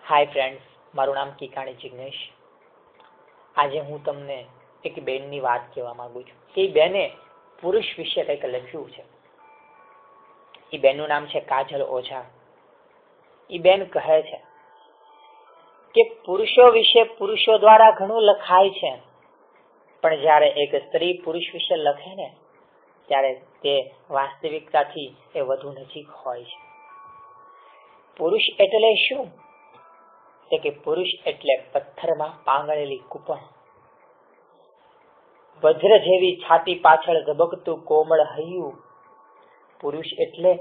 Hi friends, મારું નામ કિકાણી જિગ્નેશ. આજે હું તમને એક બેનની વાત કહેવા માંગુ છું. એ બેને પુરુષ વિશે કંઈક લખ્યું છે. એ બેનનું નામ છે કાજલ ઓઝા. એ બેન કહે છે કે પુરુષો વિશે પુરુષો દ્વારા ઘણું લખાય છે, પણ જ્યારે એક સ્ત્રી પુરુષ વિશે લખે ને ત્યારે તે વાસ્તવિકતાથી એ વધુ નજીક હોય છે. પુરુષ એટલે શું? કે પુરુષ એટલે પથ્થરમાં પાંગળેલી કૂપણ, વજ્ર જેવી છાતી પાછળ ધબકતું કોમળ હૈયું. પુરુષ એટલે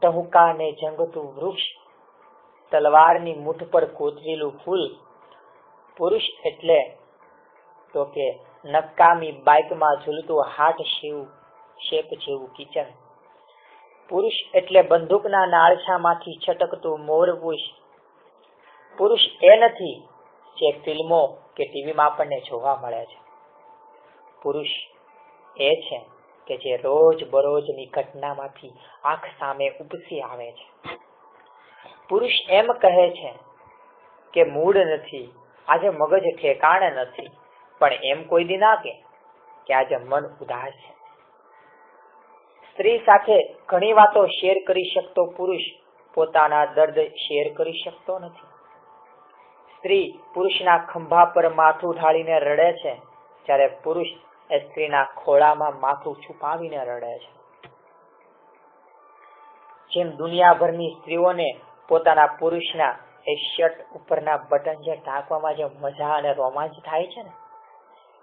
ટહુકા ને જંગતું વૃક્ષ, તલવારની મૂઠ પર કોતરેલું ફૂલ. પુરુષ એટલે તો કે નકામી બાઇકમાં ઝૂલતું હાટ શેપ જેવું કિચન. પુરુષ એટલે બંદૂકના નાળછામાંથી છટકતું મોરપુંછ. પુરુષ એ નથી જે ફિલ્મો કે ટીવીમાં આપણને જોવા મળે છે. પુરુષ એ છે કે જે રોજ બરોજની ઘટનામાંથી આંખ સામે ઉપસી આવે છે. પુરુષ એમ કહે છે કે મૂડ નથી, આજે મગજ ઠેકાણે નથી, પણ એમ કોઈ દી ના કે આજે મન ઉદાસ છે. સ્ત્રી સાથે ઘણી વાતો શેર કરી શકતો પુરુષ પોતાના દર્દ શેર કરી શકતો નથી. સ્ત્રી પુરુષના ખંભા પર માથું ઢાળીને રડે છે, જ્યારે પુરુષ એ સ્ત્રીના ખોળામાં માથું છુપાવીને રડે છે. જેમ દુનિયાભરની સ્ત્રીઓને પોતાના પુરુષના એ શર્ટ ઉપરના બટન જે ઢાંકવામાં જે મજા અને રોમાંચ થાય છે ને,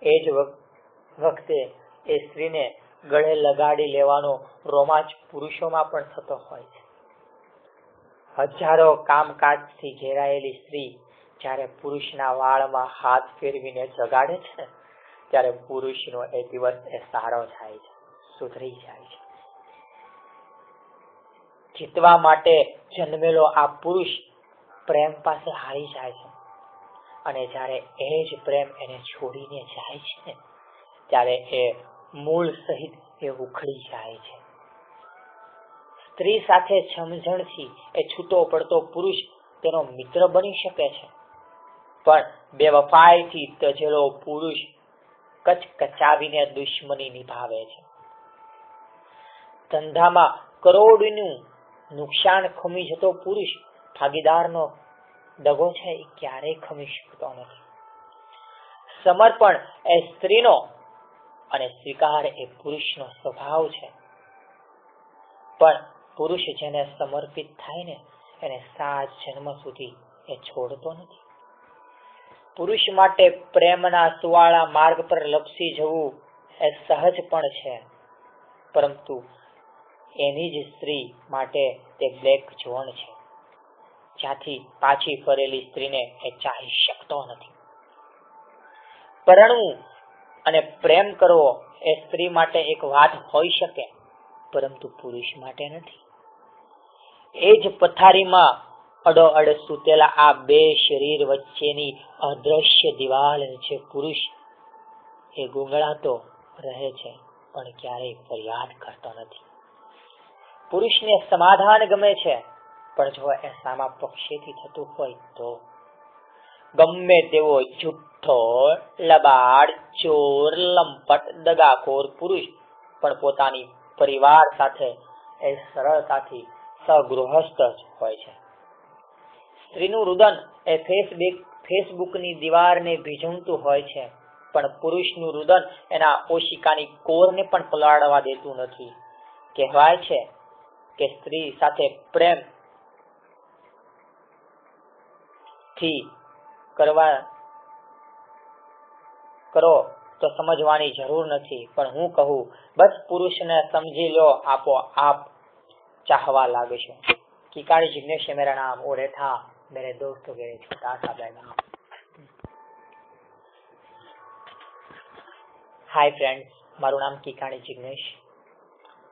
એ જ વખતે એ સ્ત્રીને ગળે લગાડી લેવાનો રોમાંચ પુરુષોમાં પણ થતો હોય છે. હજારો કામકાજથી ઘેરાયેલી સ્ત્રી જ્યારે પુરુષના વાળમાં હાથ ફેરવીને જગાડે છે ત્યારે પુરુષનો એ દિવસ એ સારો જાય છે, સુધરી જાય છે. જીતવા માટે જન્મેલો આ પુરુષ પ્રેમ પાસે હારી જાય છે, અને જ્યારે એ જ પ્રેમ એને છોડીને જાય છે ત્યારે એ મૂળ સહિત એ ઉખડી જાય છે. સ્ત્રી સાથે સમજણથી એ છૂટો પડતો પુરુષ તેનો મિત્ર બની શકે છે, પણ બેવફાઈથી તજેલો પુરુષ કચકચાવીને દુશ્મની નિભાવે છે. ધંધામાં કરોડોનું નુકસાન ખમી જતો પુરુષ ભાગીદારનો દગો છે એ ક્યારેય ખમી શકતો નથી. સમર્પણ એ સ્ત્રીનો અને સ્વીકાર એ પુરુષનો સ્વભાવ છે, પણ પુરુષ જેને સમર્પિત થાય ને એને 7 જન્મ સુધી એ છોડતો નથી. પુરુષ માટે પ્રેમના સુવાળા માર્ગ પર લપસી જવું એ સહજ પણ છે, પરંતુ એની જ સ્ત્રી માટે તે બ્લેક ઝોન છે, જ્યાંથી પાછી ફરેલી સ્ત્રીને એ ચાહી શકતો નથી. પરણવું અને પ્રેમ કરવો એ સ્ત્રી માટે એક વાત હોઈ શકે, પરંતુ પુરુષ માટે નથી. એ જ પથારીમાં અડોઅડ સૂતેલા આ બે શરીર વચ્ચેની અદ્રશ્ય દિવાલ છે પુરુષ. એ ગુંગળાતો રહે છે પણ ક્યારેય ફરિયાદ કરતો નથી. પુરુષને સમાધાન ગમે છે, પણ જો એ સામા પક્ષેથી થતું હોય તો ગમે તેવો જુઠ્ઠો, લબાડ, ચોર, લંપટ, દગાખોર પુરુષ પણ પોતાની પરિવાર સાથે એ સરળતાથી સગૃહસ્થ જ હોય છે. સ્ત્રીનું રુદન એ ફેસબુકની દીવારને ભીંજવતું હોય છે, પણ પુરુષનું રુદન એના ઓશિકાની કોરને પણ પલાળવા દેતું નથી. કહેવાય છે કે સ્ત્રી સાથે પ્રેમ થી કરો તો સમજવાની જરૂર નથી, પણ હું કહું બસ પુરુષને સમજી લો, આપો આપ ચાહવા લાગશો. કિકાણી જિગ્નેશ મેરા નામ और था मेरे दोस्तों के छोटा सा पैगाम. हाय फ्रेंड्स, મારું નામ કિકાણી જિગ્નેશ.